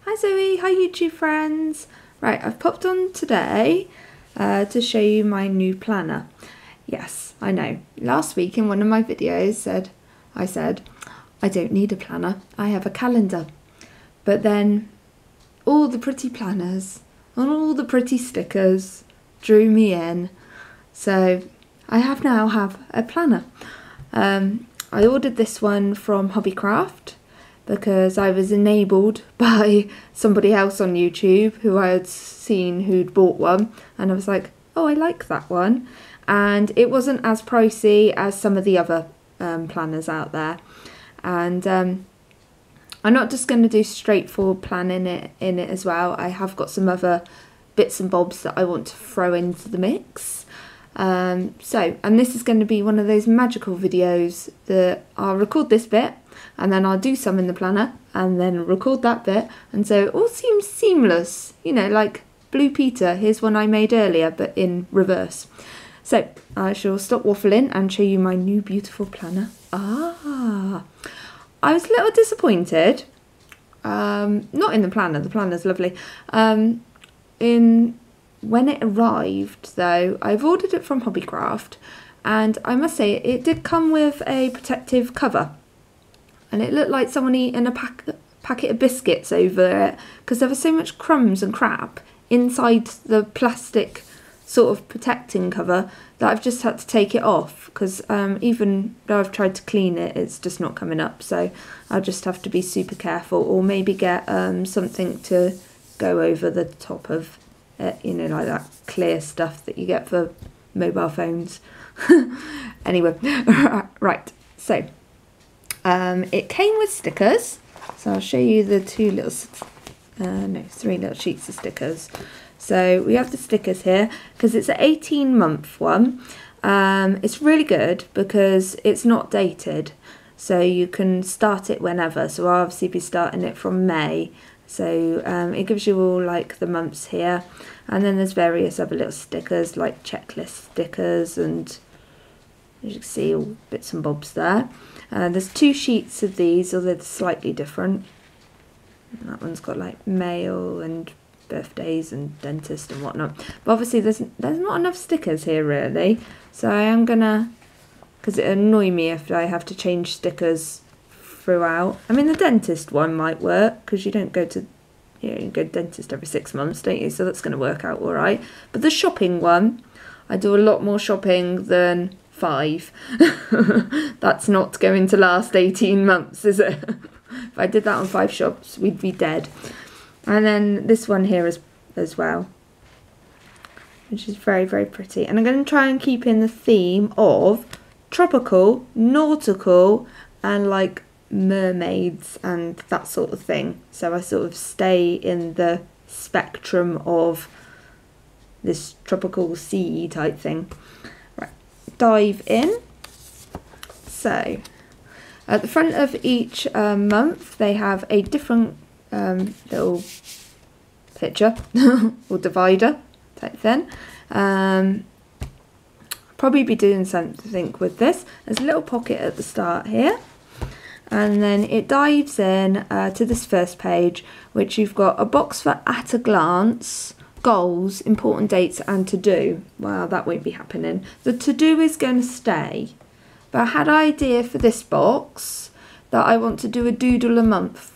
Hi Zoe, hi YouTube friends. Right, I've popped on today to show you my new planner. Yes, I know. Last week in one of my videos I said, I don't need a planner, I have a calendar. But then all the pretty planners and all the pretty stickers drew me in. So I now have a planner. I ordered this one from Hobbycraft because I was enabled by somebody else on YouTube who I had seen who'd bought one, and I was like, oh, I like that one. And it wasn't as pricey as some of the other planners out there. And I'm not just going to do straightforward planning in it as well. I have got some other bits and bobs that I want to throw into the mix. And this is going to be one of those magical videos that I'll record this bit and then I'll do some in the planner and then record that bit, and so it all seems seamless, you know, like Blue Peter. Here's one I made earlier but in reverse. So I shall stop waffling and show you my new beautiful planner. I was a little disappointed, not in the planner's lovely, when it arrived though. I've ordered it from Hobbycraft and I must say it did come with a protective cover, and it looked like someone eating a packet of biscuits over it because there was so much crumbs and crap inside the plastic sort of protecting cover that I've just had to take it off because even though I've tried to clean it, it's just not coming up, so I'll just have to be super careful, or maybe get something to go over the top of it, you know, like that clear stuff that you get for mobile phones. Anyway, right, so it came with stickers, so I'll show you the three little sheets of stickers. So we have the stickers here because it's an 18-month one. It's really good because it's not dated, so you can start it whenever. So I'll obviously be starting it from May. So it gives you all like the months here, and then there's various other little stickers like checklist stickers, and as you can see, all bits and bobs there. There's 2 sheets of these, although they're slightly different. And that one's got like mail and birthdays and dentist and whatnot. But obviously there's not enough stickers here really, so I am gonna, because it annoy me if I have to change stickers throughout. I mean, the dentist one might work because you don't go to, you go to dentist every 6 months, don't you? So that's going to work out all right. But the shopping one, I do a lot more shopping than 5. That's not going to last 18 months, is it? If I did that on 5 shops, we'd be dead. And then this one here as well, which is very, very pretty. And I'm going to try and keep in the theme of tropical, nautical, and like mermaids and that sort of thing. So I sort of stay in the spectrum of this tropical sea type thing. Right, dive in. So at the front of each month they have a different little picture or divider type thing. Probably be doing something with this. There's a little pocket at the start here, and then it dives in to this first page, which you've got a box for at a glance, goals, important dates, and to do. Well, that won't be happening. The to do is going to stay, but I had an idea for this box that I want to do a doodle a month.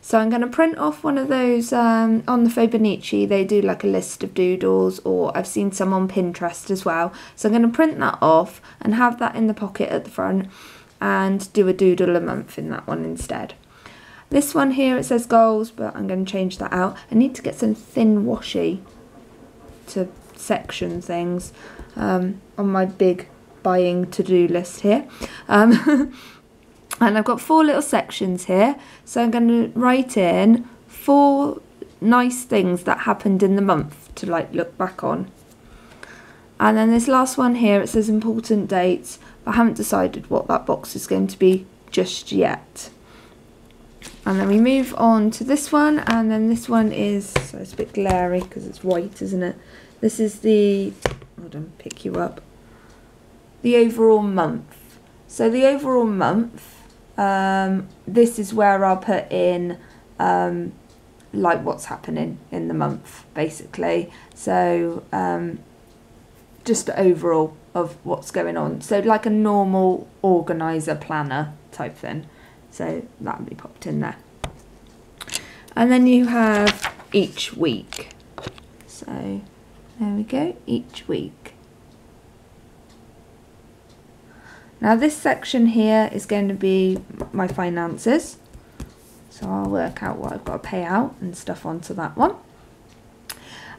So I'm going to print off one of those on the Fibonacci. They do like a list of doodles, or I've seen some on Pinterest as well. So I'm going to print that off and have that in the pocket at the front and do a doodle a month in that one instead. This one here, it says goals, but I'm going to change that out. I need to get some thin washi to section things on my big buying to-do list here. And I've got 4 little sections here, so I'm going to write in 4 nice things that happened in the month to like look back on. And then this last one here, it says important dates, but I haven't decided what that box is going to be just yet. And then we move on to this one, and then this one is, so it's a bit glary because it's white, isn't it? This is the, hold on, pick you up, the overall month. So the overall month, this is where I'll put in like what's happening in the month, basically. So just overall of what's going on. So like a normal organiser planner type thing. So that will be popped in there. And then you have each week. So there we go, each week. Now this section here is going to be my finances. So I'll work out what I've got to pay out and stuff onto that one.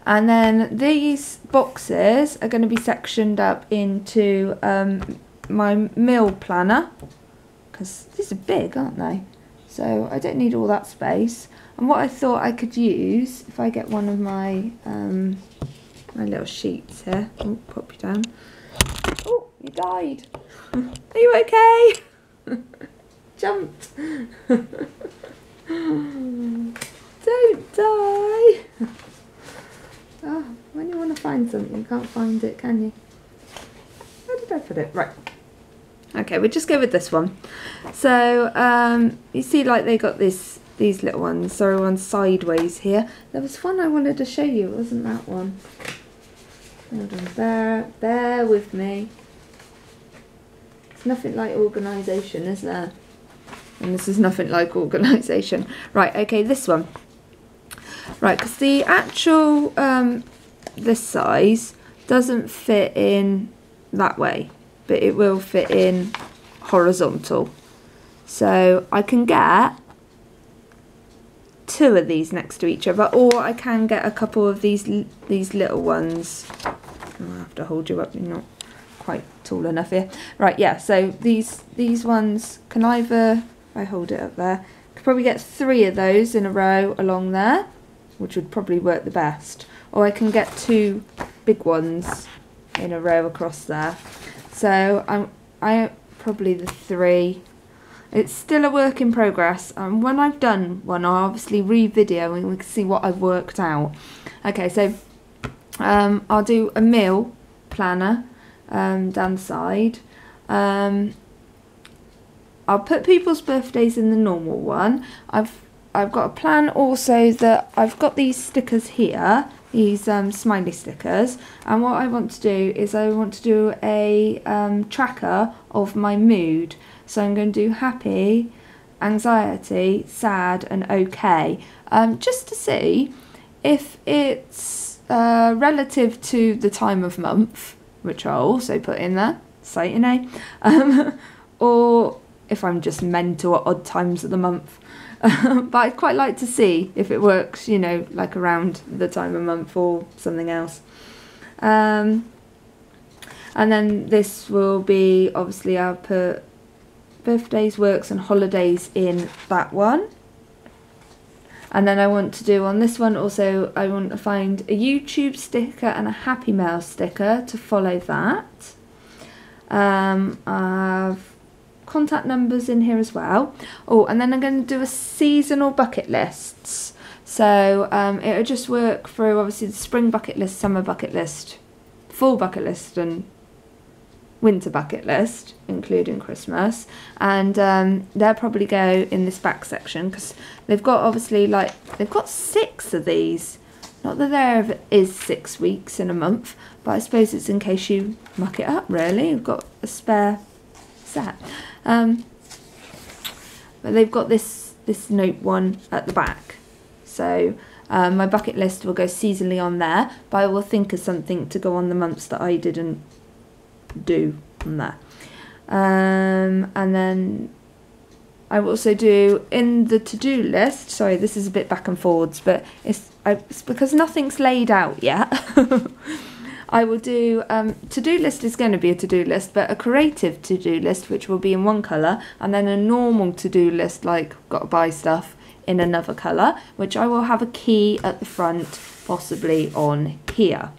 And then these boxes are going to be sectioned up into my meal planner, because these are big, aren't they? So I don't need all that space. And what I thought I could use, if I get one of my my little sheets here. Oh, pop you down. Oh, you died. Are you okay? Jumped. Don't die. Oh, when you want to find something, you can't find it, can you? Where did I put it? Right. Okay, we'll just go with this one. So, you see, like they got these little ones. Sorry, one's sideways here. There was one I wanted to show you. It wasn't that one. Hold on, bear with me. It's nothing like organisation, is there? And this is nothing like organisation. Right, okay, this one. Right, because the actual, this size doesn't fit in that way, but it will fit in horizontal. So I can get 2 of these next to each other, or I can get a couple of these little ones. I'll have to hold you up, you're not quite tall enough here. Right, yeah, so these ones can either, if I hold it up there, could probably get 3 of those in a row along there, which would probably work the best. Or I can get 2 big ones in a row across there. So I probably the 3. It's still a work in progress. When I've done one, I'll obviously re-video and we can see what I've worked out. Okay, so I'll do a meal planner down the side. I'll put people's birthdays in the normal one. I've got a plan also that I've got these stickers here, these smiley stickers, and what I want to do is I want to do a tracker of my mood. So I'm going to do happy, anxiety, sad and okay, just to see if it's relative to the time of month, which I'll also put in there, citing A, or if I'm just mental at odd times of the month. But I'd quite like to see if it works, you know, like around the time of month or something else. And then this will be, obviously I'll put birthdays, works and holidays in that one. And then I want to do on this one also, I want to find a YouTube sticker and a Happy Mail sticker to follow that. I've contact numbers in here as well. Oh, and then I'm going to do a seasonal bucket lists. So it'll just work through obviously the spring bucket list, summer bucket list, fall bucket list and winter bucket list, including Christmas. And they'll probably go in this back section because they've got obviously they've got 6 of these. Not that there is 6 weeks in a month, but I suppose it's in case you muck it up really. You've got a spare set. But they've got this note one at the back. So my bucket list will go seasonally on there, but I will think of something to go on the months that I didn't do on there. And then I will also do in the to-do list, sorry this is a bit back and forwards, but it's because nothing's laid out yet. I will do, to-do list is going to be a to-do list, but a creative to-do list which will be in one colour, and then a normal to-do list like got to buy stuff in another colour, which I will have a key at the front, possibly on here.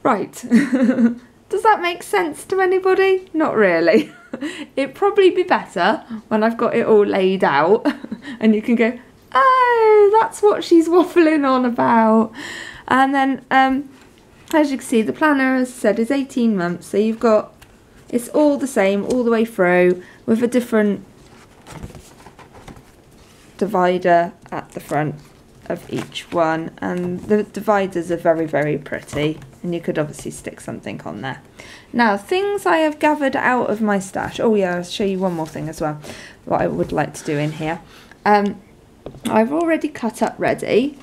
Right, does that make sense to anybody? Not really. It'd probably be better when I've got it all laid out and you can go, oh, that's what she's waffling on about. And then, as you can see, the planner, as I said, is 18 months. So you've got, it's all the same all the way through with a different divider at the front. of each one, and the dividers are very, very pretty, and you could obviously stick something on there. Now, things I have gathered out of my stash. Oh yeah, I'll show you one more thing as well, what I would like to do in here. I've already cut up ready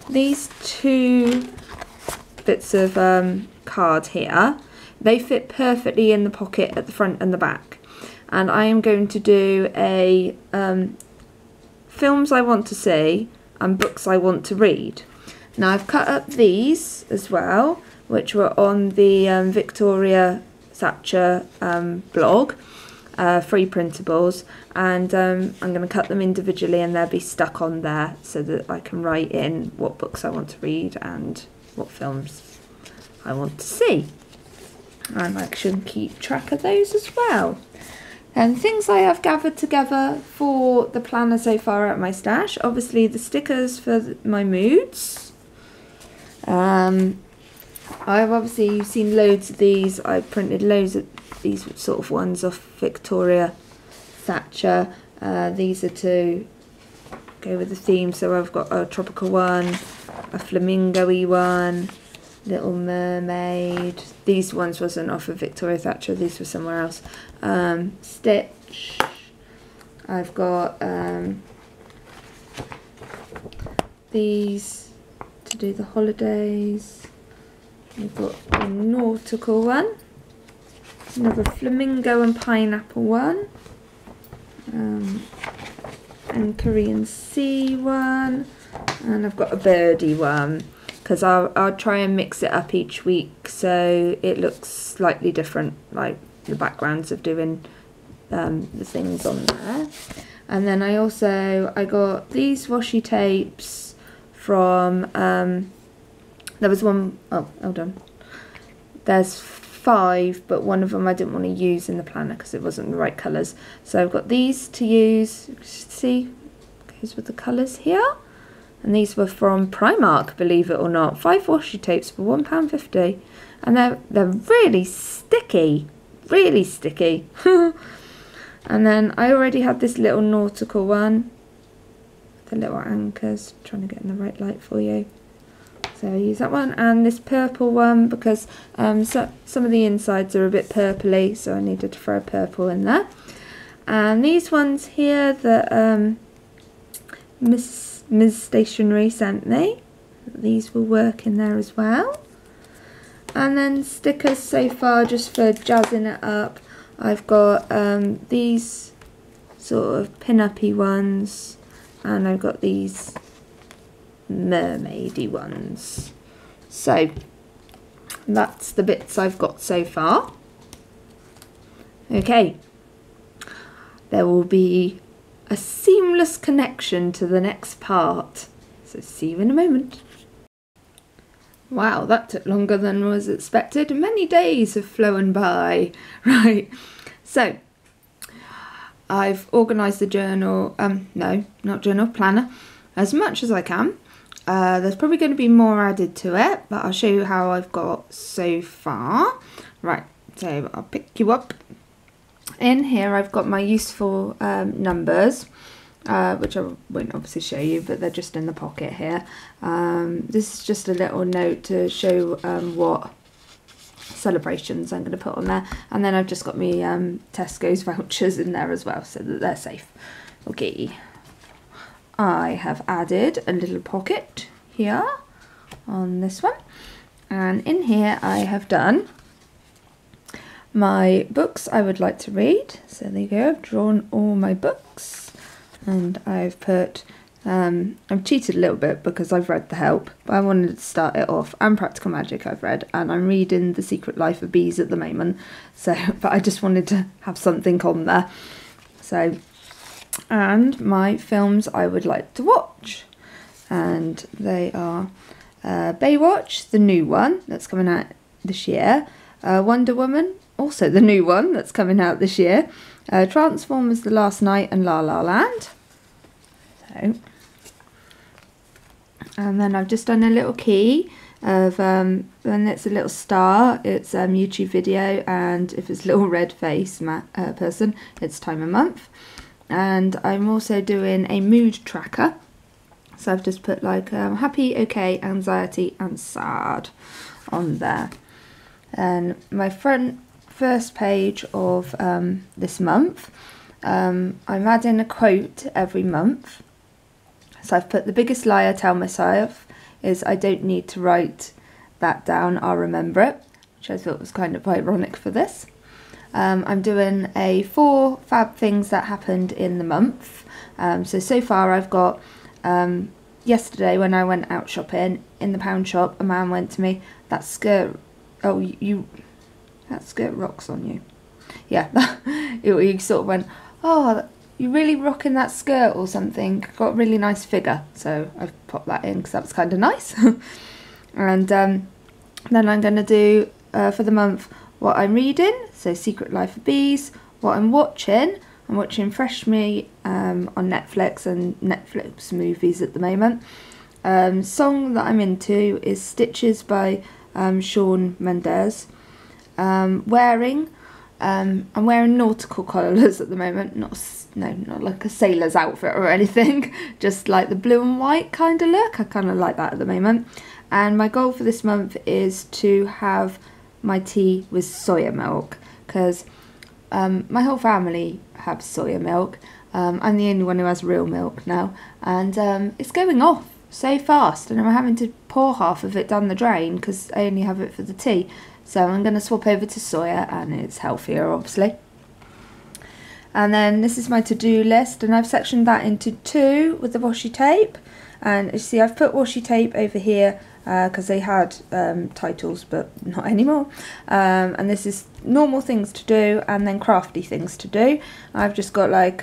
these two bits of card here. They fit perfectly in the pocket at the front and the back, and I am going to do a films I want to see and books I want to read. Now I've cut up these as well, which were on the Victoria Thatcher blog, free printables, and I'm going to cut them individually and they'll be stuck on there so that I can write in what books I want to read and what films I want to see, and I can keep track of those as well. And things I have gathered together for the planner so far at my stash, obviously the stickers for my moods. I've obviously seen loads of these. I printed loads of these sort of ones off Victoria Thatcher. These are to go with the theme, so I've got a tropical one, a flamingo-y one, Little Mermaid. These ones wasn't off of Victoria Thatcher, these were somewhere else. Stitch. I've got these to do the holidays. We've got a nautical one, another flamingo and pineapple one, and Korean sea one, and I've got a birdie one, because I'll try and mix it up each week so it looks slightly different, like the backgrounds of doing the things on there. And then I got these washi tapes from, there was one, oh, hold on, there's 5, but one of them I didn't want to use in the planner because it wasn't the right colours. So I've got these to use, see, goes with the colours here. And these were from Primark, believe it or not. 5 washi tapes for £1.50. And they're really sticky, really sticky. And then I already had this little nautical one, the little anchors, trying to get in the right light for you. So I use that one, and this purple one because some of the insides are a bit purpley, so I needed to throw purple in there. And these ones here that Ms. Stationery sent me, these will work in there as well. And then stickers so far just for jazzing it up. I've got these sort of pin-uppy ones, and I've got these mermaidy ones. So that's the bits I've got so far. Okay, there will be a seamless connection to the next part, so see you in a moment. Wow, that took longer than was expected. Many days have flown by. Right, so I've organised the journal, no, not journal, planner, as much as I can. There's probably going to be more added to it, but I'll show you how I've got so far. Right, so I'll pick you up. In here I've got my useful numbers, which I won't obviously show you, but they're just in the pocket here. This is just a little note to show what celebrations I'm going to put on there, and then I've just got me Tesco's vouchers in there as well, so that they're safe. Okay, I have added a little pocket here on this one, and in here I have done my books I would like to read. So there you go, I've drawn all my books, and I've put, I've cheated a little bit because I've read The Help, but I wanted to start it off, and Practical Magic I've read, and I'm reading The Secret Life of Bees at the moment, so, but I just wanted to have something on there. So, and my films I would like to watch, and they are Baywatch, the new one that's coming out this year, Wonder Woman, also the new one that's coming out this year, Transformers The Last Night, and La La Land. So, and then I've just done a little key of, and it's a little star, it's YouTube video, and if it's a little red face person, it's time of month. And I'm also doing a mood tracker, So I've just put like happy, okay, anxiety and sad on there. And my first page of this month, I'm adding a quote every month. So I've put the biggest lie I tell myself is I don't need to write that down, I'll remember it, which I thought was kind of ironic for this. I'm doing 4 fab things that happened in the month. So far I've got, yesterday when I went out shopping in the pound shop, a man went to me, that skirt, oh, that skirt rocks on you. Yeah, he sort of went, oh, you're really rocking that skirt or something, got a really nice figure. So I've popped that in because that was kind of nice. And then I'm going to do, for the month, what I'm reading, so Secret Life of Bees. What I'm watching Fresh Me on Netflix and Netflix movies at the moment. Song that I'm into is Stitches by Shawn Mendes. I'm wearing nautical colours at the moment, not like a sailor's outfit or anything, just like the blue and white kind of look. I kind of like that at the moment. And my goal for this month is to have my tea with soya milk, because my whole family have soya milk. I'm the only one who has real milk now, and it's going off so fast, and I'm having to pour half of it down the drain because I only have it for the tea. So I'm going to swap over to soya, and it's healthier obviously. And then this is my to-do list, and I've sectioned that into 2 with the washi tape. And you see I've put washi tape over here because they had titles but not anymore. And this is normal things to do and then crafty things to do. I've just got like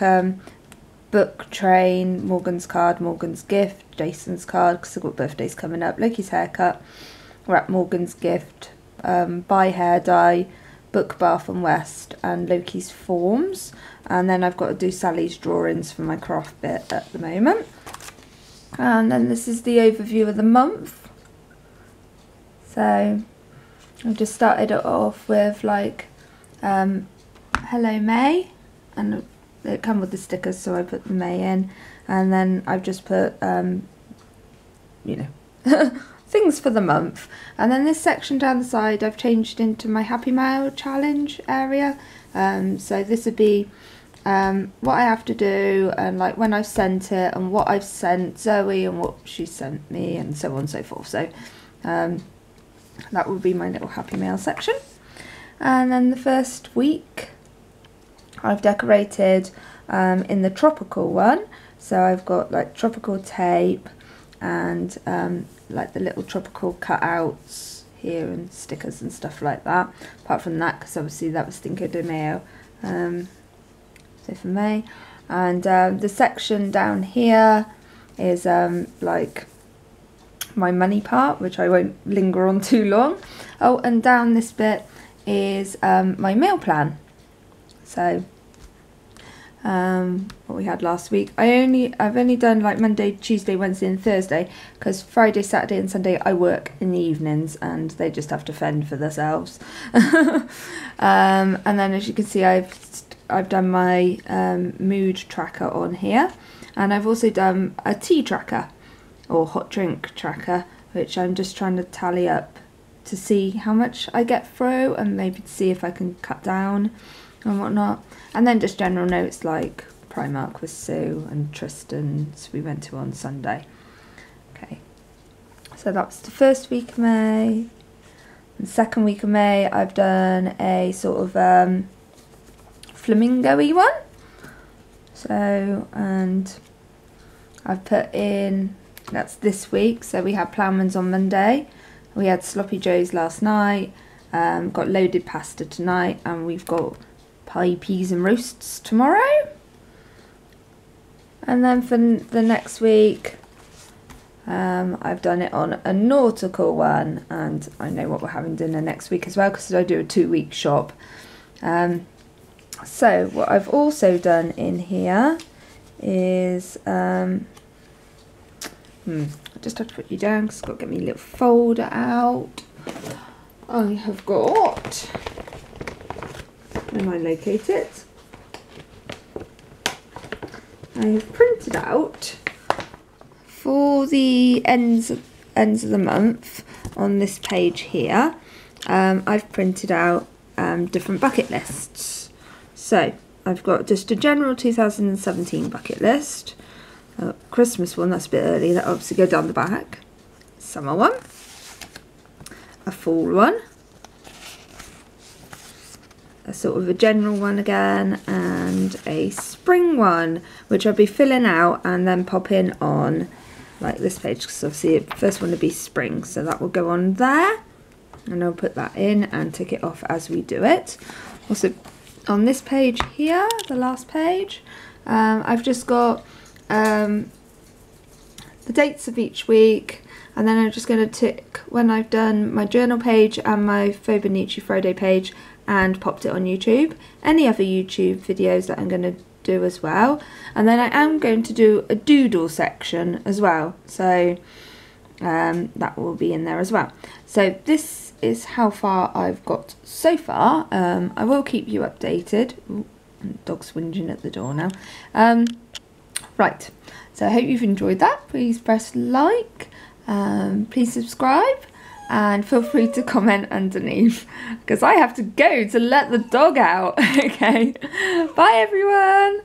book, train, Morgan's card, Morgan's gift, Jason's card because I've got birthdays coming up, Loki's haircut, wrap Morgan's gift, buy hair dye, book Bath and West, and Loki's forms. And then I've got to do Sally's drawings for my craft bit at the moment. And then this is the overview of the month. So I've just started it off with like Hello May, and it come with the stickers, so I put the May in, and then I've just put you know things for the month. And then this section down the side I've changed into my Happy Mail challenge area. So this would be what I have to do, and like when I've sent it, and what I've sent Zoe and what she sent me, and so on and so forth. So that would be my little Happy Mail section. And then the first week I've decorated in the tropical one. So I've got like tropical tape and like the little tropical cutouts here and stickers and stuff like that. Apart from that, because obviously that was Cinco de Mayo. So for May. And the section down here is like my money part, which I won't linger on too long. Oh, and down this bit is my meal plan. So what we had last week. I've only done like Monday, Tuesday, Wednesday and Thursday, because Friday, Saturday and Sunday I work in the evenings and they just have to fend for themselves. And then as you can see I've done my mood tracker on here, and I've also done a tea tracker or hot drink tracker, which I'm just trying to tally up to see how much I get through and maybe to see if I can cut down and whatnot. And then just general notes like Primark with Sue and Tristan's we went to on Sunday. Okay, so that's the first week of May. And second week of May I've done a sort of flamingo-y one. So, and I've put in, that's this week, so we had Ploughman's on Monday, we had Sloppy Joe's last night, got loaded pasta tonight, and we've got pie, peas and roasts tomorrow. And then for the next week I've done it on a nautical one, and I know what we're having dinner next week as well because I do a 2-week shop. So what I've also done in here is I just have to put you down because I've got to get me a little folder out. I have got, when I locate it, I have printed out for the ends of the month on this page here, I've printed out different bucket lists. So I've got just a general 2017 bucket list, a Christmas one, that's a bit early, that obviously go down the back, summer one, a fall one, a sort of a general one again, and a spring one, which I'll be filling out and then popping on like this page, because obviously the first one would be spring, so that will go on there, and I'll put that in and tick it off as we do it. Also on this page here, the last page, I've just got the dates of each week, and then I'm just going to tick when I've done my journal page and my Fibonacci Friday page and popped it on YouTube, any other YouTube videos that I'm going to do as well, and then I am going to do a doodle section as well, so that will be in there as well. So this is how far I've got so far. I will keep you updated. Ooh, dog's whinging at the door now. Right, so I hope you've enjoyed that. Please press like, please subscribe, and feel free to comment underneath, because I have to go to let the dog out. Okay, bye everyone.